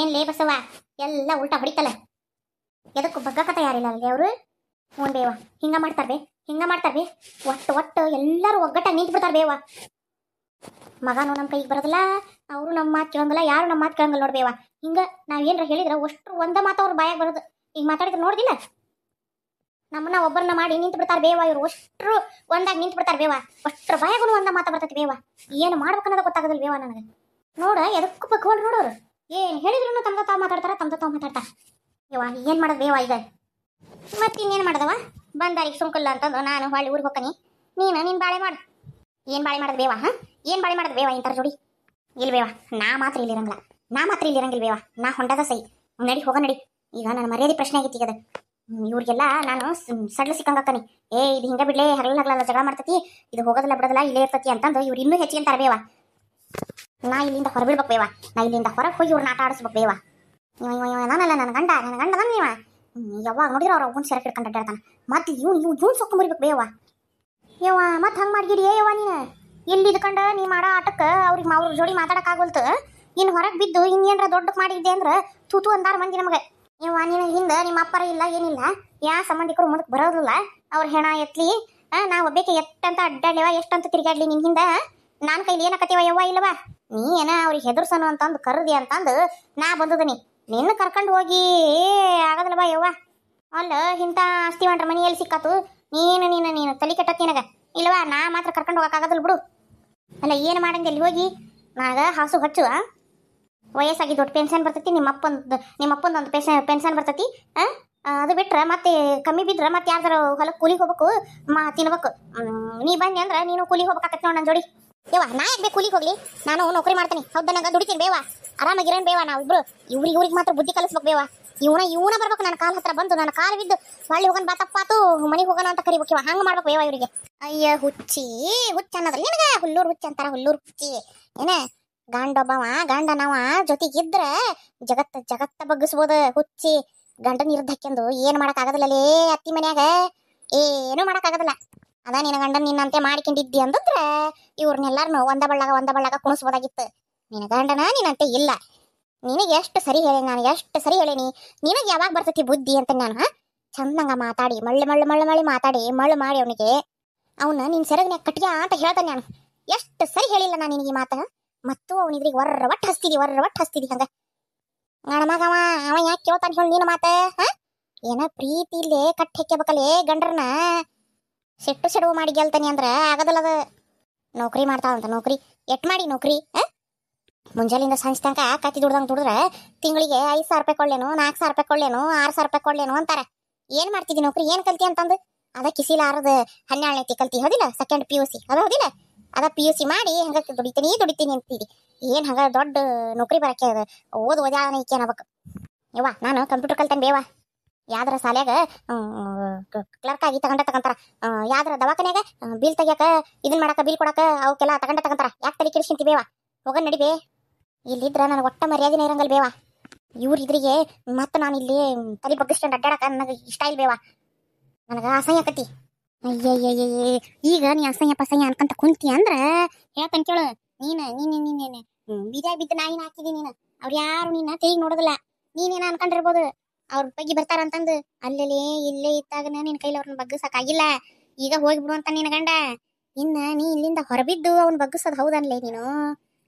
ಏನ್ಲೇ ಬಸವ ಎಲ್ಲ ಉಲ್ಟಾ ಹೊಡಿತಲ್ಲ. ಎದಕ್ಕೂ ಬಗ್ಗಕ ತಯಾರಿಲ್ಲ ಅಲ್ರಿ ಅವರು. ಹ್ಞೂ ಬೇವ, ಹಿಂಗ ಮಾಡ್ತಾರ ಬೇ ಒಟ್ಟು ಎಲ್ಲರೂ ಒಗ್ಗಟ್ಟಾಗಿ ನಿಂತು ಬಿಡ್ತಾರ ಬೇವ. ಮಗನೂ ನಮ್ಮ ಕೈಗೆ ಬರೋದಿಲ್ಲ, ಅವರು ನಮ್ಮ ಮಾತು ಕೇಳಂಗಿಲ್ಲ, ಯಾರು ನಮ್ಮ ಮಾತು ಕೇಳಂಗಿಲ್ಲ ನೋಡ್ಬೇವ. ಹಿಂಗ ನಾವೇನ್ರ ಹೇಳಿದ್ರ ಅಷ್ಟು ಒಂದ ಮಾತು ಅವ್ರ ಬಾಯಾಗ ಬರೋದು. ಈಗ ಮಾತಾಡಿದ್ರೆ ನೋಡಿದಿಲ್ಲ, ನಮ್ಮನ್ನ ಒಬ್ಬರನ್ನ ಮಾಡಿ ನಿಂತು ಬಿಡ್ತಾರ ಬೇವ. ಇವ್ರು ಅಷ್ಟ್ರು ಒಂದಾಗಿ ನಿಂತು ಬಿಡ್ತಾರ ಬೇವ. ಅಷ್ಟ್ರ ಬಾಯಾಗೂ ಒಂದ ಮಾತ ಬರ್ತೈತಿ ಬೇವ. ಏನು ಮಾಡ್ಬೇಕನ್ನೋದು ಗೊತ್ತಾಗೋದಿಲ್ಲ ಬೇವ ನನಗೆ. ನೋಡ ಎದಕ್ಕೂ ಬಗ್ಗೋಳು ನೋಡೋರು. ಏನು ಹೇಳಿದ್ರು ತಮ್ಮ ತಾವು ಮಾತಾಡ್ತಾರ. ಯವ್ವ ಏನು ಮಾಡೋದು ಬೇವ ಈಗ? ಮತ್ತಿನ್ನೇನು ಮಾಡ್ದವ? ಬಂದಾರಿಗೆ ಸುಂಕಲ್ಲ ಅಂತಂದು ನಾನು ಹೊಳ್ಳಿ ಊರಿಗೆ ಹೋಗ್ತೀನಿ. ನೀನು ಬಾಳೆ ಮಾಡು. ಏನು ಬಾಳೆ ಮಾಡೋದು ಬೇವ? ಏನು ಬಾಳೆ ಮಾಡೋದು ಬೇವ ಇಂಥರ ಜೋಡಿ? ಇಲ್ಲ ಬೇವ, ನಾ ಮಾತ್ರ ಇಲ್ಲಿರಂಗಿಲ್ಲ ಬೇವ. ನಾ ಹೊಂಡದ ಸೈ ನಡಿ, ಹೋಗ ನಡಿ. ಈಗ ನನ್ನ ಮರ್ಯಾದೆ ಪ್ರಶ್ನೆ ಆಗೈತಿ ಈಗ. ಇವ್ರಿಗೆಲ್ಲ ನಾನು ಸಡ್ಲು ಸಿಕ್ಕಂಗಾಕನಿ. ಇದು ಹಿಂಗ ಬಿಡ್ಲೇ, ಹಗಲ ಜಗಳ ಮಾಡ್ತತಿ, ಇದು ಹೋಗೋದಿಲ್ಲ ಬಿಡೋದಿಲ್ಲ, ಇಲ್ಲೇ ಇರ್ತತಿ ಅಂತಂದು ಇವ್ರು ಇನ್ನೂ ಹೆಚ್ಚಿಗೆ ಅಂತಾರೆ ಬೇವ. ನಾ ಇಲ್ಲಿಂದ ಹೊರಬಿಡ್ಬೇಕು ಬೇವ. ನಾ ಇಲ್ಲಿಂದ ಹೊರಗೆ ಹೋಗಿ ಇವ್ರನ್ನ ಆಟ ಆಡಿಸ್ಬೇಕು ಬೇವ. ನಾನಲ್ಲ, ನನ್ನ ಗಂಡ ನೀವ ಯಾವಾಗ ನೋಡಿರೋ ಅವ್ರ ಅವ್ನ ಸೆರಕ್ ಹಿಡ್ಕೊಂಡು ಅಡ್ಡಾಡ್ತಾನೆ. ಮತ್ತೆ ಇವ್ನು ಸೊಕ್ಕೊಂಬರಿಬೇಕು ಬೇವ. ಯವ್ವ ಮತ್ತೆ ಹಂಗೆ ಮಾಡ್ಗಿರಿ ಯವ್ವ. ನೀನು ಇಲ್ಲಿ ಇದ್ಕಂಡು ನೀ ಮಾಡೋ ಆಟಕ್ಕೆ ಅವ್ರ ಜೋಡಿ ಮಾತಾಡೋಕ್ಕಾಗೋಲ್ತು. ಇನ್ನು ಹೊರಗೆ ಬಿದ್ದು ಇನ್ನೇನ್ರ ದೊಡ್ಡಕ್ಕೆ ಮಾಡಿದ್ದೆ ಅಂದ್ರೆ ತೂತು ಅಂದಾರ ಮಂದಿ ನಮಗೆ. ಯವ್ವ ನೀನು ಹಿಂದೆ ನಿಮ್ಮ ಅಪ್ಪರ ಇಲ್ಲ ಏನಿಲ್ಲ, ಯಾ ಸಂಬಂಧಿಕರು ಮುಂದಕ್ಕೆ ಬರೋದಿಲ್ಲ. ಅವ್ರ ಹೆಣ ಎತ್ಲಿ, ನಾ ಒಬ್ಬೇಕೆ ಎಷ್ಟಂತ ಅಡ್ಡಾಡ್ಲಿವ, ಎಷ್ಟಂತ ತಿರುಗಾಡ್ಲಿ ನಿನ್ನ ಹಿಂದೆ ನಾನು ಕೈಲಿ ಏನಕತ್ತೀವ ಯವ್ವ ಇಲ್ಲವಾ? ನೀ ಏನ ಅವ್ರಿಗೆ ಹೆದರ್ಸನು ಅಂತಂದು ಕರ್ದಿ ಅಂತಂದು ನಾ ಬಂದದನಿ. ನಿನ್ನ ಕರ್ಕೊಂಡು ಹೋಗಿ ಆಗೋದಿಲ್ಲ ಬಾ ಯವ್ವ. ಅಲ್ಲ ಇಂಥ ಅಸ್ತಿವಂಟ್ರ ಮನೆಯಲ್ಲಿ ಸಿಕ್ಕಾತು. ನೀನು ತಲೆ ಕೆಟ್ಟತ್ ನಿನಗ ಇಲ್ವಾ? ನಾ ಮಾತ್ರ ಕರ್ಕೊಂಡು ಹೋಗೋಕ್ಕಾಗೋದಿಲ್ಲ ಬಿಡು. ಅಲ್ಲ ಏನು ಮಾಡಂಗೆ ಅಲ್ಲಿ ಹೋಗಿ ನಾಗ ಹಾಸು ಹಚ್ಚು. ವಯಸ್ಸಾಗಿ ದೊಡ್ಡ ಪೆನ್ಷನ್ ಬರ್ತೈತಿ, ನಿಮ್ಮಪ್ಪಂದೊಂದು ಪೆನ್ಷನ್ ಬರ್ತೈತಿ. ಅದು ಬಿಟ್ರೆ ಮತ್ತೆ ಕಮ್ಮಿ ಬಿದ್ರೆ ಮತ್ತೆ ಯಾರ್ದಾರು ಹೊಲಕ್ಕೆ ಕೂಲಿಗೆ ಹೋಗ್ಬೇಕು, ತಿನ್ಬೇಕು. ನೀ ಬಂದೆ ಅಂದ್ರೆ ನೀನು ಕೂಲಿಗೆ ಹೋಗ್ಬೇಕಾಗತ್ತೆ ನೋಡಿ ನನ್ನ ಜೋಡಿ. ಯವ್ವ ನಾ ಯಾಕೆ ಬೇಕು ಕೂಲಿಗೆ ಹೋಗ್ಲಿ? ನಾನು ನೌಕರಿ ಮಾಡ್ತೀನಿ, ಹೌದಾ? ನಂಗೆ ದುಡಿತೀನಿ ಬೇವ, ಆರಾಮಾಗಿರೋಣ ಬೇವ. ನಾವಿಬ್ರು ಇವ್ರಿಗೆ ಮಾತ್ರ ಬುದ್ಧಿ ಕಲಿಸ್ಬೇಕು ಬೇವ. ಇವನ ಬರ್ಬೇಕು ನನ್ನ ಕಾಲ ಹತ್ರ ಬಂದು ನನ್ನ ಕಾಲು ಬಿದ್ದು ಹೊಳ್ಳಿ ಹೋಗೋಣ ಬಾ ತಪ್ಪಾತು ಮನೆಗೆ ಹೋಗೋಣ ಅಂತ ಕರಿಬೇಕು. ಇವ ಹಂಗೆ ಮಾಡ್ಬೇಕು ಬೇವ ಇವರಿಗೆ. ಅಯ್ಯ ಹುಚ್ಚಿ ಅನ್ನೋದ್ರಿ ನಿನಗ ಹುಲ್ಲೂರು ಹುಚ್ಚಿ ಅಂತಾರ. ಹುಲ್ಲೂರು ಹುಚ್ಚಿ ಏನ ಗಂಡನವ ಜೊತೆಗಿದ್ರೆ ಜಗತ್ತ ಬಗ್ಗಿಸ್ಬೋದು. ಹುಚ್ಚಿ ಗಂಡನ ಇರ್ದ ಹಾಕ್ಯಂದು ಏನು ಮಾಡೋಕ್ಕಾಗದಿಲ್ಲಲೇ ಅತ್ತಿ ಮನ್ಯಾಗ, ಏನು ಮಾಡೋಕ್ಕಾಗದಿಲ್ಲ. ಅದ ನಿನ್ನ ಗಂಡನ ನಿನ್ನಂತೆ ಮಾಡ್ಕೊಂಡಿದ್ದಿ ಅಂತಂದ್ರೆ ಇವ್ರನ್ನೆಲ್ಲಾರನು ಒಂದ ಬಳ್ಳಾಗ ಕುಣಿಸ್ಬೋದಾಗಿತ್ತು. ನಿನ್ನ ಗಂಡನ ನಿನ್ನಂತೆ ಇಲ್ಲ. ನಿನಗೆ ಎಷ್ಟು ಸರಿ ಹೇಳೇನಿ, ನಿನಗೆ ಯಾವಾಗ ಬರ್ತೈತಿ ಬುದ್ಧಿ ಅಂತ ನಾನು ಚಂದಂಗ ಮಾತಾಡಿ ಮಳ್ಳಿ ಮಾತಾಡಿ ಮಳ್ಳು ಮಾಡಿ ಅವನ ನಿನ್ನ ಸೆರಗನ್ಯಾಗ ಕಟ್ಟಿಗೆ ಅಂತ ಹೇಳ್ತಾನೆ ನಾನು. ಎಷ್ಟು ಸರಿ ಹೇಳಿಲ್ಲ ನಾನು ನಿನಗೆ ಮಾತ. ಮತ್ತು ಅವನಿದ್ರಿಗೆ ಒಟ್ಟು ಹಸ್ತಿದಿ ಹಂಗ ಗಣಮಗವ. ಅವ ಯಾಕೆ ಕೇಳ್ತಾನೆ ಹೇಳಿ ನೀನು ಮಾತ? ಏನ ಪ್ರೀತಿ ಇಲ್ಲೇ ಕಟ್ಟಿ ಹೆಕ್ಕಬೇಕಲ್ಲೇ ಗಂಡ್ರನ್ನ. ಸೆಡವು ಮಾಡಿ ಗೆಲ್ತಾನೆ ಅಂದ್ರೆ ಆಗದಲ್ಲದ. ನೌಕರಿ ಮಾಡ್ತಾವಂತ, ನೌಕರಿ ಎಟ್ ಮಾಡಿ ನೌಕರಿ? ಮುಂಜಾಲಿಂದ ಸಂಜೆ ತನಕ ಕತ್ತಿ ದುಡಿದ್ರೆ ತಿಂಗಳಿಗೆ 5,000 ರೂಪಾಯಿ ಕೊಳ್ಳೇನು, 4,000 ರೂಪಾಯಿ ಕೊಳ್ಳೇನು, 6,000 ರೂಪಾಯಿ ಕೊಳ್ಳೇನು ಅಂತಾರೆ. ಏನ್ ಮಾಡ್ತಿದ್ದಿ ನೌಕರಿ? ಏನ್ ಕಲ್ತಿ ಅಂತಂದು ಅದ ಕಿಸಿಲಾರದ 12ನೇ ಕಲ್ತಿ ಹೌದಿಲ್ಲ, ಸೆಕೆಂಡ್ PUC ಅದು ಹೌದಿಲ್ಲ, ಅದ PUC ಮಾಡಿ ಹಂಗ ದುಡಿತೀನಿ ಅಂತಿದ್ದಿ. ಏನ್ ಹಂಗ ದೊಡ್ಡ ನೌಕರಿ ಬರಕ್ಕೆ ಓದ್ಯಾನ ಈಕೆ ಅನ್ನಬೇಕು. ಯವ್ವ ನಾನು ಕಂಪ್ಯೂಟರ್ ಕಲ್ತಾನೆ ಬೇವ. ಯಾವ್ದಾರ ಶಾಲ್ಯಾಗ ಕ್ಲರ್ಕ್ ಆಗಿ ತಗೊಂತಾರ, ಯಾವ್ದಾರ ದವಾಖಾನ್ಯಾಗ ಬಿಲ್ ತೆಗಿಯಾಕ ಇದನ್ ಮಾಡಾಕ ಬಿಲ್ ಕೊಡಾಕ ಅವಕ್ಕೆಲ್ಲ ತಗೊಂತಾರ. ಯಾಕೆ ತಲೆ ಕೆಡಿಸ್ಕೊಂತಿ ಬೇವ? ಹೋಗ ನಡಿಬೇ. ಇಲ್ಲಿದ್ರ ನನಗೆ ಒಟ್ಟ ಮರ್ಯಾದಿನ ಇರಂಗಲ್ ಬೇವ. ಇವ್ರಿದ್ರಿಗೆ ಮತ್ತೆ ನಾನು ಇಲ್ಲಿ ತಲೆ ಬಗ್ಗಿಸ್ಕೊಂಡು ಅಡ್ಡಾಡಕ ನನಗೆ ಇಷ್ಟ ಇಲ್ಲ ಬೇವ. ನನಗೆ ಅಸಹ್ಯ ಆಕತಿ. ಅಯ್ಯಯ್ಯ ಈಗ ನೀ ಅಸಹ್ಯ ಅನ್ಕಂತ ಕುಂತಿ ಅಂದ್ರ ಹೇಳ್ತಾನೆ ಕೇಳು. ನೀನು ಬೀದ್ಯಾಗ ಬಿದ್ದು ನಾಯಿನ ಹಾಕಿದಿ ನೀನು. ಅವ್ರು ಯಾರು ನಿನ್ನ ತಿರುಗಿ ನೋಡೋದಿಲ್ಲ. ನೀನೇನ ಅನ್ಕೊಂಡಿರ್ಬೋದು ಅವ್ರ ಬಗ್ಗೆ ಬರ್ತಾರಂತಂದು. ಅಲ್ಲೇ ಇಲ್ಲೇ ಇತ್ತಾಗನ ನಿನ್ ಕೈಲಿ ಅವ್ರನ್ನ ಬಗ್ಗಿಸಕ್ಕಾಗಿಲ್ಲ. ಈಗ ಹೋಗಿಬಿಡು ಅಂತ ನಿನ್ನ ಗಂಡ. ಇನ್ನ ನೀ ಇಲ್ಲಿಂದ ಹೊರಬಿದ್ದು ಅವ್ನ ಬಗ್ಗಿಸೋದು ಹೌದನ್ಲೇ ನೀನು?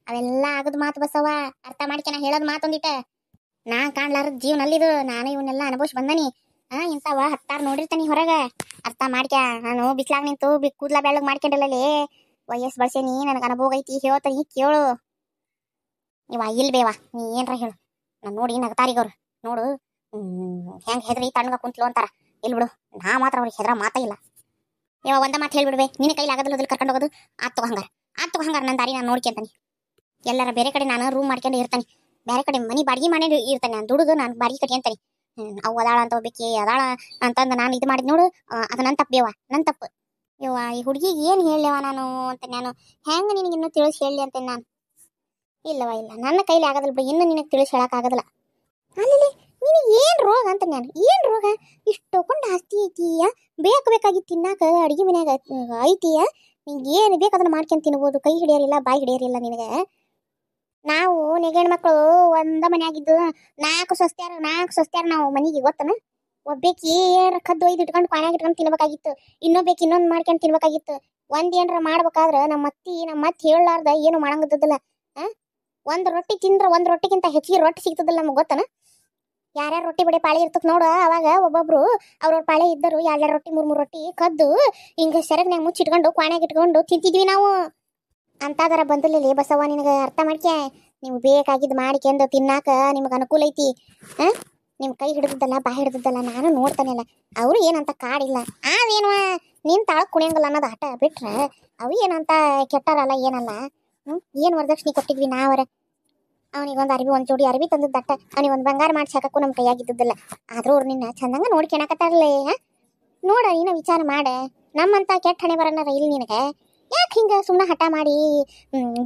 ಅವೆಲ್ಲ ಆಗದ್ ಮಾತು ಬಸವ, ಅರ್ಥ ಮಾಡ್ಕೆನ ಹೇಳೋದ್ ಮಾತೊಂದಿಟ. ನಾ ಕಾಣ್ಲಾರದ ಜೀವನಲ್ಲಿದು, ನಾನು ಇವನ್ನೆಲ್ಲ ಅನುಭವಿಸಿ ಬಂದನಿ. ಇಂಥವ 10 ನೋಡಿರ್ತಾನಿ ಹೊರಗ. ಅರ್ಥ ಮಾಡ್ಕ. ನಾನು ಬಿಸ್ಲಾಗ ನಿಂತು ಕೂದ್ಲ ಬೆಳ್ಳಗ್ ಮಾಡ್ಕೊಂಡಲ್ಲೇ ವಯಸ್ಸು ಬಳಸೇನಿ, ನನಗೆ ಅನುಭವ ಐತಿ, ಹೇಳ್ತಾನಿ ಕೇಳು. ಇವ ಇಲ್ ಬೇವ, ನೀ ಏನ್ರ ಹೇಳು. ನಾನು ನೋಡಿ ನಗತಾರಿಗವ್ರು ನೋಡು ಹೆಂಗ್ ಹೆದ್ರಿ ತಣ್ಣಗ ಕುಂತ್ಲು ಅಂತಾರ. ಇಲ್ ಬಿಡು, ನಾ ಮಾತ್ರ ಅವ್ರಿಗೆ ಹೆದ್ರ ಮಾತಾ ಇಲ್ಲ. ಇವ ಒಂದ ಮಾತು ಹೇಳ್ಬಿಡ್ಬೇ, ನಿನ್ನ ಕೈಲಿ ಆಗದಿಲ್ಲದಲ್ಲಿ ಕರ್ಕೊಂಡು ಹೋಗೋದು. ಆತ್ ತಗೋ ನನ್ನ ದಾರಿ ನಾನು ನೋಡ್ಕೊಂತಾನೆ. ಎಲ್ಲರ ಬೇರೆ ಕಡೆ ನಾನು ರೂಮ್ ಮಾಡ್ಕೊಂಡು ಇರ್ತಾನೆ, ಬೇರೆ ಕಡೆ ಮನಿ ಬಾಡಿಗೆ ಮಾಡಿ ಇರ್ತಾನೆ. ನಾನು ದುಡುದು ನಾನು ಬಾಡಿಗೆ ಕಟ್ಟಿ ಅಂತಾನೆ. ಅವು ಅದಾಳ ಅಂತ ಒಬ್ಬಕ್ಕೆ ಅದಾಳ ಅಂತಂದು ನಾನು ಇದು ಮಾಡಿದ್ ನೋಡು, ಅದು ನನ್ನ ತಪ್ಪು ಬೇವ, ನನ್ನ ತಪ್ಪು. ಯವ್ವ ಈ ಹುಡುಗಿಗೆ ಏನು ಹೇಳವ ನಾನು ಅಂತ ನಾನು ಹೆಂಗೆ ನಿನಗೆ ಇನ್ನೂ ತಿಳಿಸಿ ಹೇಳಲಿ ಅಂತೇನೆ ನಾನು. ಇಲ್ಲ ನನ್ನ ಕೈಲಿ ಆಗೋದಿಲ್ಲ ಬಿಡು, ಇನ್ನೂ ನಿನಗೆ ತಿಳಿಸಿ ಹೇಳೋಕ್ಕಾಗೋದಿಲ್ಲ. ಅಲ್ಲಿ ನಿನಗೆ ಏನು ರೋಗ ಅಂತ ನಾನು, ಏನು ರೋಗ? ಇಷ್ಟು ಕೊಂಡು ಆಸ್ತಿ ಐತಿಯ, ಬೇಕಾಗಿ ತಿನ್ನಾಕ ಅಡುಗೆ ಮನ್ಯಾಗ ಐತಿಯ, ನಿಂಗೆ ಏನು ಬೇಕು ಅದನ್ನ ಮಾಡ್ಕೊಂಡ್ ತಿನ್ಬೋದು. ಕೈ ಹಿಡಿಯೋರಿಲ್ಲ, ಬಾಯಿ ಹಿಡಿಯೋರಿಲ್ಲ ನಿನಗೆ. ನಾವು ನೆಗಣ್ ಮಕ್ಕಳು ಒಂದ ಮನ್ಯಾಗಿದ್ದು ನಾಲ್ಕು ಸೊಸ್ತ್ಯಾರ ನಾವು ಮನೆಗೆ ಗೊತ್ತನ. ಒಬ್ಬೇಕಿ ಏನಾರ ಕದ್ದು ಒಯ್ದು ಇಟ್ಕೊಂಡು ಪಾಣ್ಯಾಗ ಇಟ್ಕೊಂಡು ತಿನ್ಬೇಕಾಗಿತ್ತು, ಇನ್ನೊಬ್ಬೇಕಿ ಇನ್ನೊಂದು ಮಾಡ್ಕೊಂಡು ತಿನ್ಬೇಕಾಗಿತ್ತು. ಏನಾರ ಮಾಡ್ಬೇಕಾದ್ರೆ ನಮ್ಮ ಅತ್ತಿ ಹೇಳಲಾರ್ದ ಏನು ಮಾಡಂಗದಿಲ್ಲ. ಒಂದ್ ರೊಟ್ಟಿ ತಿಂದ್ರ ಒಂದ್ ರೊಟ್ಟಿಗಿಂತ ಹೆಚ್ಚಿಗೆ ರೊಟ್ಟಿ ಸಿಗ್ತದಿಲ್ಲ ನಮ್ಗೆ ಗೊತ್ತನ. ಯಾರ್ಯಾರ ರೊಟ್ಟಿ ಬಡಿ ಪಾಳಿ ಇರ್ತದ ನೋಡ, ಅವಾಗ ಒಬ್ಬೊಬ್ರು ಅವ್ರವ್ರ ಪಾಳೆ ಇದ್ದರು ಎರಡೆರಡು ರೊಟ್ಟಿ ಮೂರ್ ರೊಟ್ಟಿ ಕದ್ದು ಹಿಂಗ ಸೆರಗ್ನ್ಯಾಗ ಮುಚ್ಚಿಟ್ಕೊಂಡು ಕ್ವಾಣ್ಯಾಗ ಇಟ್ಕೊಂಡು ತಿಂತಿದ್ವಿ ನಾವು. ಅಂತಾದರ ಬಂದಿಲ್ಲ ಬಸವ, ನಿನಗೆ ಅರ್ಥ ಮಾಡ್ಕ್ಯಾ. ನೀವು ಬೇಕಾಗಿದ್ದು ಮಾಡಿಕೆಂದು ತಿನ್ನಾಕ ನಿಮ್ಗೆ ಅನುಕೂಲ ಐತಿ. ನಿಮ್ ಕೈ ಹಿಡಿದಲ್ಲ ಬಾಯಿ ಹಿಡಿದಲ್ಲ ನಾನು ನೋಡ್ತಾನೆಲ್ಲ. ಅವರು ಏನಂತ ಕಾಡಿಲ್ಲ, ಅವೇನು ನಿನ್ ತಾಳಕ್ ಕುಣಿಯಂಗಲ್ಲ ಅನ್ನೋದು ಆಟ ಬಿಟ್ರೆ ಅವು ಏನಂತ ಕೆಟ್ಟಾರಲ್ಲ ಏನಲ್ಲ. ಏನ್ ವರದಕ್ಷಿಣೆ ಕೊಟ್ಟಿದ್ವಿ ನಾವರ. ಅವನಿಗೊಂದು ಅರ್ಬಿ ಒಂದ್ ಜೋಡಿ ಅರ್ಬಿ ತಂದದ್ದಟ್ಟ, ಅವನಿಗೊಂದು ಬಂಗಾರ ಮಾಡಿ ಸಾಕಕ್ಕೂ ನಮ್ ಕೈಯಾಗಿದ್ದಿದ್ದಲ್ಲ. ಆದ್ರೂ ಅವ್ರು ನಿನ್ನ ಚಂದಂಗ ನೋಡ್ಕೊಳಕತ್ತಾರಲ್ಲೇ. ನೋಡ ನೀನ ವಿಚಾರ ಮಾಡ, ನಮ್ಮಂತ ಕೆಟ್ಟ ಹಣೆ ಬರನಾರ ಇಲ್ಲಿ ನಿನಗೆ. ಯಾಕೆ ಹಿಂಗ ಸುಮ್ಮನೆ ಹಠ ಮಾಡಿ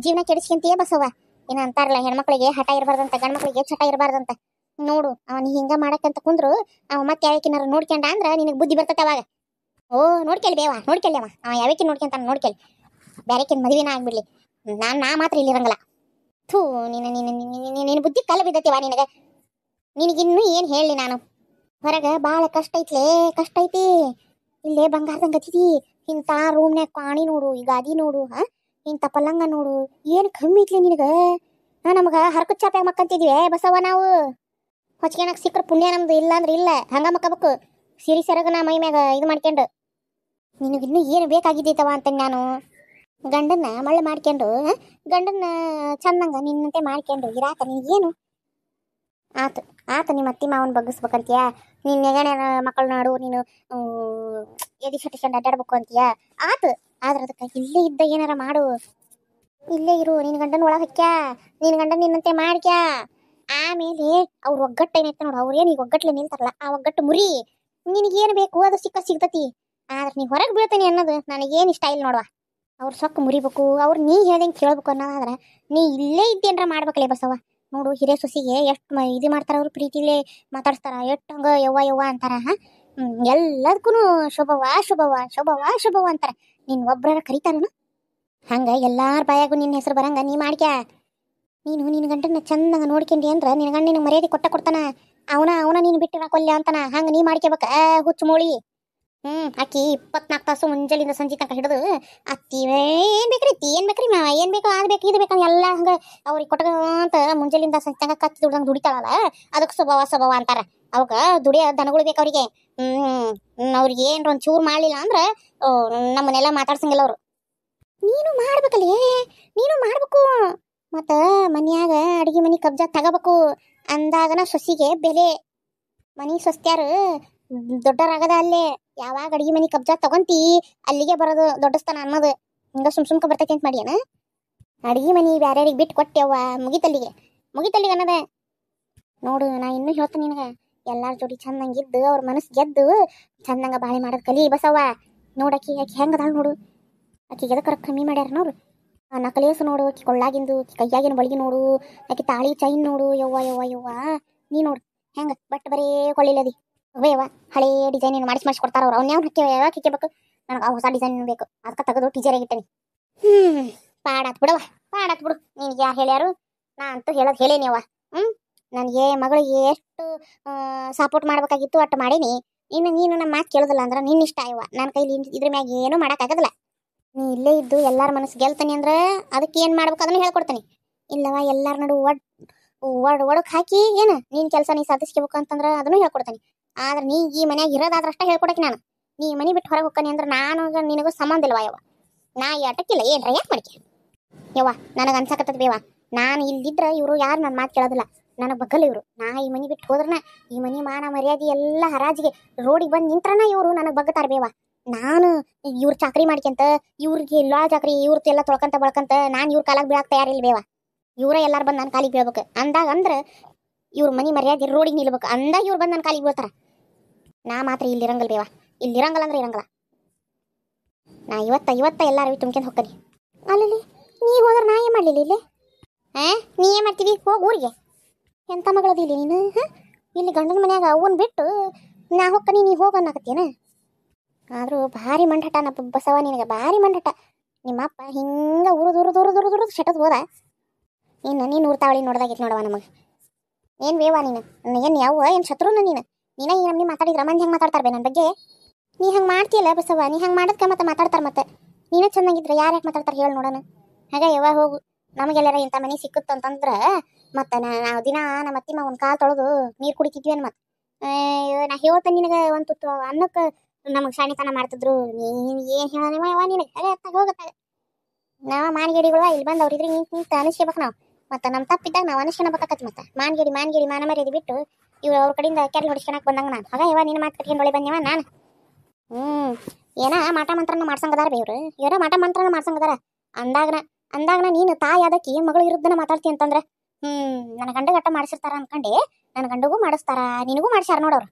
ಜೀವನ ಕೆಡಿಸ್ಕೊಂತೀಯ ಬಸವ. ಏನ ಅಂತಾರಲ್ಲ, ಹೆಣ್ಮಕ್ಳಿಗೆ ಹಠ ಇರಬಾರ್ದಂತ, ಗಂಡ್ ಮಕ್ಳಿಗೆ ಚಟ ಇರಬಾರ್ದಂತ. ನೋಡು ಅವನ್ ಹಿಂಗ ಮಾಡಕ್ಕಂತ ಕುಂದ್ರು ಅವ ಮತ್ತೆ ಯಾವಕಿನಾರ ನೋಡ್ಕೊಂಡ ಅಂದ್ರ ನಿನಗೆ ಬುದ್ಧಿ ಬರ್ತತೆ ಅವಾಗ. ಓ ನೋಡ್ಕೆಲ್ ಬೇವ, ನೋಡ್ಕೆಲ್ಯವ ಅವ ಯಾವಕಿನ ನೋಡ್ಕೊಂತಾನ ನೋಡ್ಕೆಲ್. ಬ್ಯಾರೆಕಿನ ಮದುವೆನ ಆಗ್ಬಿಡ್ಲಿ, ನಾ ಮಾತ್ರ ಇಲ್ಲಿರಂಗಲ್ಲ. ಥೂ ನಿನ್ನ ಬುದ್ಧಿ ಕಲ್ಲ ಬಿದ್ದತಿವ ನಿನಗೆ. ನಿನಗಿನ್ನೂ ಏನ್ ಹೇಳಿ ನಾನು. ಹೊರಗ ಬಾಳ ಕಷ್ಟ ಐತ್ಲೇ, ಕಷ್ಟ ಐತಿ. ಇಲ್ಲೇ ಬಂಗಾರದಂಗ ಗತಿದಿ. ಇಂಥ ರೂಮ್ನ್ಯಾಗ ಕಾಣಿ ನೋಡು, ಈ ಗಾದಿ ನೋಡು, ಇಂಥ ಪಲ್ಲಂಗ ನೋಡು, ಏನ್ ಕಮ್ಮಿ ಐತ್ಲಿ ನಿನಗ. ನಮಗ ಹರಕ ಚಾಪ್ಯಾಗ ಮಕ್ಕಂತಿದ್ವಿ ಬಸವ ನಾವು. ಹೊಚ್ಕೆಣಕ್ ಸಿಕ್ಕ್ರ ಪುಣ್ಯ ನಮ್ದು, ಇಲ್ಲ ಅಂದ್ರೆ ಇಲ್ಲ, ಹಂಗ ಮಕ್ಕಬೇಕು ಸಿರಿ ಸೆರಗನ ಮೈ ಮ್ಯಾಗ ಇದು ಮಾಡ್ಕೊಂಡು. ನಿನಗಿನ್ನೂ ಏನು ಬೇಕಾಗಿದ್ದೈತವ ಅಂತ ನಾನು. ಗಂಡನ್ನ ಮಳ್ಳು ಮಾಡ್ಕೊಂಡು, ಗಂಡನ್ನ ಚಂದಂಗ ನಿನ್ನಂತೆ ಮಾಡ್ಕೊಂಡು ಇರಾಕ ನಿನಗೇನು ಆತ ನಿಮ್ಮ ಅತ್ತಿ ಮಾವನ್ ಬಗ್ಗಿಸ್ಬೇಕಂತೀಯ. ನೀನ್ ನೆಗಣ ಮಕ್ಕಳ ನಾಡು ನೀನು ಎದಿ ಸಟ್ಟಿಸ್ಕೊಂಡು ಅಡ್ಡಾಡ್ಬೇಕು ಅಂತೀಯ. ಆದ್ರೆ ಅದಕ್ಕೆ ಇಲ್ಲೇ ಇದ್ದ ಏನಾರ ಮಾಡು, ಇಲ್ಲೇ ಇರು. ನಿನ್ ಗಂಡನ ಒಳಗೆ ಹಕ್ಕ್ಯಾ, ನಿನ್ ಗಂಡನ ನಿನ್ನಂತೆ ಮಾಡ್ಕ್ಯಾ. ಆಮೇಲೆ ಅವ್ರ ಒಗ್ಗಟ್ಟು ಏನೈತೆ ನೋಡು, ಅವ್ರೇನು ಈಗ ಒಗ್ಗಟ್ಲೆ ನಿಲ್ತಾರಲ್ಲ, ಆ ಒಗ್ಗಟ್ಟು ಮುರಿ. ನಿನಗೇನು ಬೇಕು ಅದು ಸಿಗ್ತತಿ. ಆದ್ರೆ ನೀ ಹೊರಗೆ ಬೀಳ್ತೀನಿ ಅನ್ನೋದು ನನಗೇನು ಇಷ್ಟ ಇಲ್ಲ ನೋಡುವ. ಅವ್ರ ಸೊಕ್ಕ ಮುರಿಬೇಕು, ಅವ್ರು ನೀ ಹೇಳ್ದಂಗೆ ಕೇಳ್ಬೇಕು ಅನ್ನೋದಾದ್ರೆ ನೀ ಇಲ್ಲೇ ಇದ್ದೇನ್ರ ಮಾಡ್ಬೇಕಲೇ ಬಸವ. ನೋಡು ಹಿರೇ ಸೊಸಿಗೆ ಎಷ್ಟು ಇದು ಮಾಡ್ತಾರ, ಅವ್ರು ಪ್ರೀತಿಲೇ ಮಾತಾಡ್ತಾರ, ಎಷ್ಟು ಹಂಗ ಯವ್ವ ಅಂತಾರ. ಎಲ್ಲದಕ್ಕೂ ಶುಭವ ಅಂತಾರ. ನೀನ್ ಒಬ್ರ ಕರಿತಾರನು ಹಂಗ ಎಲ್ಲಾರ ಬಾಯಾಗೂ ನಿನ್ನ ಹೆಸರು ಬರಂಗ ನೀ ಮಾಡ್ಕ್ಯಾ. ನೀನು ನಿನ್ನ ಗಂಡನ ಚಂದಂಗ ನೋಡ್ಕೊಂಡಿ ಅಂದ್ರ ನಿನ್ನ ಗಂಡ ನಿನಗೆ ಮರ್ಯಾದೆ ಕೊಡ್ತಾನ. ಅವನ ನೀನು ಬಿಟ್ಟಿರಾಕೊಲ್ಯ ಅಂತಾನ. ಹಂಗ ನೀ ಮಾಡ್ಕೋಬೇಕ ಹುಚ್ಚು ಮೋಳಿ. ಆಕಿ 24 ತಾಸು ಮುಂಜಾಲಿಂದ ಸಂಜೆ ತನಕ ಹಿಡಿದು ಅತ್ತಿ ಏನ್ ಬೇಕ್ರಿ ಮಾವ ಏನ್ ಬೇಕೋ ಅದ್ ಬೇಕು ಇದು ಬೇಕಂತ ಎಲ್ಲ ಹಂಗ ಅವ್ರಿಗೆ ಕೊಟ್ಟಂತ ಮುಂಜಾಲಿಂದ ಸಂಜೆ ತನಕ ಕತ್ತಿ ದುಡ್ದಂಗ ದುಡಿತಾಳಲ್ಲ, ಅದಕ್ಕೆ ಸ್ವಭಾವ ಅಂತಾರ. ಅವಕ್ಕ ದುಡಿಯ ದನಗಳು ಬೇಕು ಅವ್ರಿಗೆ. ಅವ್ರಿಗೆ ಏನ್ರ ಒಂದ್ ಚೂರ್ ಮಾಡ್ಲಿಲ್ಲ ಅಂದ್ರ ನಮ್ಮನ್ನೆಲ್ಲ ಮಾತಾಡ್ಸಂಗಿಲ್ಲ ಅವ್ರು. ನೀನು ಮಾಡ್ಬೇಕಲ್ಲೇ, ನೀನು ಮಾಡ್ಬೇಕು. ಮತ್ತ ಮನ್ಯಾಗ ಅಡಿಗೆ ಮನಿ ಕಬ್ಜಾ ತಗೋಬೇಕು ಅಂದಾಗನ ಸೊಸಿಗೆ ಬೆಲೆ. ಮನಿ ಸೊಸ್ತ್ಯಾರು ದೊಡ್ಡರಾಗದ ಅಲ್ಲೇ. ಯಾವಾಗ ಅಡಿಗೆ ಮನಿ ಕಬ್ಜಾ ತಗೊಂತಿ ಅಲ್ಲಿಗೆ ಬರೋದು ದೊಡ್ಡಸ್ತಾನ ಅನ್ನೋದು. ಹಿಂಗ ಸುಮ್ಕ ಬರ್ತೈತಿ ಅಂತ ಮಾಡಿಯನ. ಅಡಿಗೆ ಮನಿ ಬ್ಯಾರ್ಯಾರಿಗೆ ಬಿಟ್ಟು ಕೊಟ್ಟೆವ್ವ, ಮುಗಿತಲ್ಲಿಗೆ ಅನ್ನೋದೆ. ನೋಡು ನಾ ಇನ್ನೂ ಹೇಳ್ತೀನಿ ನಿನಗ, ಎಲ್ಲಾರ ಜೋಡಿ ಚಂದಂಗಿದ್ದು ಅವ್ರ ಮನಸ್ಸು ಗೆದ್ದು ಚಂದಂಗ ಬಾಳೆ ಮಾಡೋದು ಕಲಿ ಬಸವ್ವ. ನೋಡಕಿ ಹೆಂಗದಾಳ ನೋಡು. ಆಕಿಗೆ ಎದಕ್ಕರ ಕಮ್ಮಿ ಮಾಡ್ಯಾರ ನೋಡು. ಆ ನಕಲೇಸು ನೋಡು, ಆಕಿ ಕೊಳ್ಳಾಗಿಂದು, ಆಕಿ ಕೈಯಾಗಿನ ಬಳಿಗೆ ನೋಡು, ಆಕಿ ತಾಳಿ ಚೈನ್ ನೋಡು. ಯವ್ವ ನೀ ನೋಡು ಹೆಂಗ ಬಟ್ ಬರೇ ಕೊಳ್ಳಿಲ್ಲದಿ. ಅವ್ವ ಹಳೇ ಡಿಸೈನ್ ಏನು ಮಾಡಿಸಿ ಕೊಡ್ತಾರ ಅವ್ರು. ಅವ್ನ ಯಾವಾಗ ಹಿಕ್ಕಬೇಕು, ನನಗೆ ಹೊಸ ಡಿಸೈನ್ ಬೇಕು. ಅದಕ್ಕೆ ತೆಗೆದು ಟೀಚರಾಗಿಟ್ಟನಿ. ಪಾಡಾತ್ ಬಿಡು. ನಿನ್ಗೆ ಯಾರು ಹೇಳ್ಯಾರು? ನಾ ಅಂತೂ ಹೇಳೇನಿ ಅವ್ವ. ನನಗೆ ಮಗಳಿಗೆ ಎಷ್ಟು ಸಪೋರ್ಟ್ ಮಾಡ್ಬೇಕಾಗಿತ್ತು ಅಟ್ಟು ಮಾಡೀನಿ. ನೀನು ನಮ್ಮ ಮಾತು ಕೇಳೋದಿಲ್ಲ ಅಂದ್ರೆ ನಿನ್ನ ಇಷ್ಟ ಅಯ್ಯವ. ನನ್ನ ಕೈಲಿ ಇದ್ರ ಮ್ಯಾಗ ಏನೂ ಮಾಡೋಕ್ಕಾಗೋದಿಲ್ಲ. ನೀ ಇಲ್ಲೇ ಇದ್ದು ಎಲ್ಲಾರ ಮನಸ್ಸು ಗೆಲ್ತಾನೆ ಅಂದ್ರೆ ಅದಕ್ಕೆ ಏನು ಮಾಡ್ಬೇಕು ಅದನ್ನು ಹೇಳ್ಕೊಡ್ತೀನಿ. ಇಲ್ಲವ ಎಲ್ಲಾರ ನಡು ಒಡಕ್ ಹಾಕಿ ಏನು ನಿನ್ನ ಕೆಲಸ ನೀ ಸಾಧಿಸ್ಕೋಬೇಕು ಅಂತಂದ್ರೆ ಅದನ್ನು ಹೇಳ್ಕೊಡ್ತೀನಿ. ಆದ್ರೆ ನೀ ಈ ಮನ್ಯಾಗ ಇರೋದಾದ್ರೆ ಅಷ್ಟೇ ಹೇಳ್ಕೊಡಕ್ಕೆ ನಾನು. ನೀ ಮನೆ ಬಿಟ್ಟು ಹೊರಗೆ ಹೋಗ್ತಾನೆ ಅಂದ್ರೆ ನಾನು ನಿನಗೂ ಸಂಬಂಧ ಇಲ್ವಾ ಯವ್ವ. ನಾ ಆಟಕ್ಕಿಲ್ಲ ಏನ್ರ ಯಾಕೆ ಮಾಡ್ಕೆ ಯವ್ವ. ನನಗೆ ಅನ್ಸಕತ್ತದ ಬೇವ, ನಾನು ಇಲ್ಲಿದ್ರೆ ಇವರು ಯಾರು ನನ್ನ ಮಾತು ಕೇಳೋದಿಲ್ಲ. ನನಗೆ ಬಗ್ಗಲ್ಲ ಇವರು. ನಾ ಈ ಮನೆ ಬಿಟ್ಟು ಹೋದ್ರನ ಈ ಮನೆ ಮಾನ ಮರ್ಯಾದೆ ಎಲ್ಲ ಹರಾಜಿಗೆ ರೋಡಿಗೆ ಬಂದು ನಿಂತ್ರನ ಇವರು ನನಗೆ ಬಗ್ಗತಾರ ಬೇವ. ನಾನು ಇವ್ರ ಚಾಕ್ರಿ ಮಾಡ್ಕೊಂತ ಇವ್ರಿಗೆ ಎಲ್ಲ ಚಾಕ್ರಿ ಇವ್ರದ್ದು ಎಲ್ಲ ತೊಳ್ಕಂತ ಬಳಕಂತ ನಾನು ಇವ್ರ ಕಾಲಾಗ ಬೀಳಾಕ ತಯಾರಿಲ್ಲ ಬೇವ. ಇವರ ಎಲ್ಲಾರು ಬಂದು ನನ್ನ ಕಾಲಿಗೆ ಬೀಳ್ಬೇಕು ಅಂದಾಗ ಅಂದ್ರೆ ಇವ್ರ ಮನೆ ಮರ್ಯಾದೆ ರೋಡಿಗೆ ನಿಲ್ಬೇಕು ಅಂದಾಗ ಇವ್ರು ಬಂದು ನನ್ನ ಕಾಲಿಗೆ ಬೀಳ್ತಾರ. ನಾ ಮಾತ್ರ ಇಲ್ಲಿರಂಗಲ್ ಬೇವ. ಇಲ್ಲಿರಂಗಲ್ಲ ಅಂದ್ರೆ ಇರಂಗಲ್ಲ. ನಾ ಇವತ್ತ ಎಲ್ಲಾರು ತುಂಬ್ಕೊಂಡು ಹೋಗ್ತೀನಿ. ಅಲ್ಲಿ ನೀ ಹೋದ್ರೆ ನಾ ಏನ್ ಮಾಡ್ಲಿಲ್ಲ ಇಲ್ಲಿ? ನೀ ಏನ್ ಮಾಡ್ತೀವಿ? ಹೋಗಿ ಊರಿಗೆ. ಎಂತ ಮಗಳದಿ ಇಲ್ಲಿ ನೀನು? ಇಲ್ಲಿ ಗಂಡನ ಮನ್ಯಾಗ ಅವನ್ ಬಿಟ್ಟು ನಾ ಹೋಗ್ತಾನಿ ನೀ ಹೋಗನ್ನಾಕತ್ತೇನ? ಆದ್ರೂ ಭಾರಿ ಮಂಡಟ ಬಸವ ನಿನಗೆ, ಭಾರಿ ಮಂಡಟ. ನಿಮ್ಮಪ್ಪ ಹಿಂಗ ಉರುದು ಶಟದ್ ಹೋದ. ನೀನು ಊರ್ತಾವಳಿ ನೋಡ್ದಾಗಿತ್ತು ನೋಡವ ನಮಗೆ. ಏನು ಬೇವ ನೀನು, ಏನು ಯಾವ ಏನು ಶತ್ರುನ ನೀನು ಈ ನಮ್ನಿ ಮಾತಾಡಿದ್ರ ಮಂದಿ ಹೆಂಗೆ ಮಾತಾಡ್ತಾರೆ ಬೇ ನನ್ನ ಬಗ್ಗೆ. ನೀ ಹಂಗೆ ಮಾಡ್ತೀಯಲ್ಲ ಬಸವ, ನೀ ಹಂಗೆ ಮಾಡೋದಕ್ಕೆ ಮತ್ತೆ ಮಾತಾಡ್ತಾರೆ. ಮತ್ತೆ ನೀನೇ ಚೆನ್ನಾಗಿದ್ರೆ ಯಾರು ಯಾಕೆ ಮಾತಾಡ್ತಾರೆ ಹೇಳಿ ನೋಡೋಣ. ಹಾಗೆ ಯಾವಾಗ ಹೋಗು, ನಮಗೆಲ್ಲರ ಇಂಥ ಮನೆ ಸಿಕ್ಕುತ್ತಂತಂದ್ರೆ ಮತ್ತೆ ನಾವು ದಿನ ನಮ್ಮ ಅತ್ತಿ ಮಾವನ ಕಾಲು ತೊಳೆದು ನೀರು ಕುಡಿತಿದ್ವಿ ಅನ್. ಮತ್ತೆ ನಾ ಹೇಳ್ತೇನೆ ನಿನಗೆ ಒಂದು ತುತ್ತು ಅನ್ನಕ್ಕೆ ನಮಗೆ ಶಾಣಿತನ ಮಾಡ್ತಿದ್ರು. ನೀನು ಏನು ಹೇಳೋಣ ನಿನಗೆ ಅದೇ ಅತ್ತಾಗ ಹೋಗುತ್ತೆ. ನಾವು ಮಾನ್ಗೇಡಿಗಳು ಇಲ್ಲಿ ಬಂದು ಅವ್ರಿದ್ರೆ ನಿಂತು ಅನಿಸ್ಕೋಬೇಕು ನಾವು. ಮತ್ತು ನಮ್ಮ ತಪ್ಪಿದ್ದಾಗ ನಾವು ಅನಿಸ್ಕೊಳಬೇಕಾಗತ್ತೆ. ಮತ್ತೆ ಮಾನ್ಗೇಡಿ ಮಾನ ಮರ್ಯಾದೆ ಬಿಟ್ಟು ಇವ್ರು ಅವ್ರ ಕಡೆಯಿಂದ ಕೆರೆ ಹೊಡಿಸ್ಕೊಳಕ್ಕೆ ಬಂದಂಗೆ ನಾನು. ಹಾಗೆ ಯಾವ ನಿನ್ನ ಮಾತು ಕಟ್ಕೊಂಡು ಒಳ್ಳೆ ಬಂದೇವ ನಾನು. ಏನ ಮಾಟ ಮಂತ್ರನ ಮಾಡ್ಸಂಗದಾರ ಬೇ ಇವ್ರು, ಏನೋ ಮಾಟ ಮಂತ್ರನ ಮಾಡ್ಸಂಗದಾರ. ಅಂದಾಗನ ನೀನು ತಾಯಿ ಅದಕ್ಕೆ ಮಗಳು ವಿರುದ್ಧನ ಮಾತಾಡ್ತಿ ಅಂತಂದ್ರೆ ನನ್ನ ಗಂಡ ಗಟ್ಟ ಮಾಡಿಸಿರ್ತಾರ ಅನ್ಕಂಡೆ. ನನ್ನ ಗಂಡಗೂ ಮಾಡಿಸ್ತಾರ, ನಿನಗೂ ಮಾಡ್ಸ್ಯಾರ ನೋಡೋರು.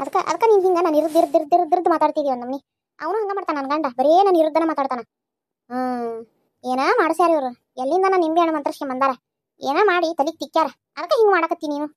ಅದಕ್ಕೆ ನೀನು ಹಿಂಗೆ ನಾನು ಇರ್ದಿರ್ದು ಮಾತಾಡ್ತಿದೀವಿ ನಮ್ಮನಿ. ಅವನು ಹಂಗೆ ಮಾಡ್ತಾನೆ ನನ್ನ ಗಂಡ, ಬರೀ ನಾನು ಇರುದ್ದನ ಮಾತಾಡ್ತಾನ. ಏನ ಮಾಡ್ಸ್ಯಾರ ಇವ್ರು, ಎಲ್ಲಿಂದ ನಾನು ನಿಂಬೆ ಹಣ್ಣು ಮಂತ್ರಸ್ಕೆ ಬಂದಾರ. ಏನ ಮಾಡಿ ತಲೆಗೆ ತಿಕ್ಕ್ಯಾರ, ಅದಕ್ಕೆ ಹಿಂಗೆ ಮಾಡಕತ್ತಿ ನೀನು.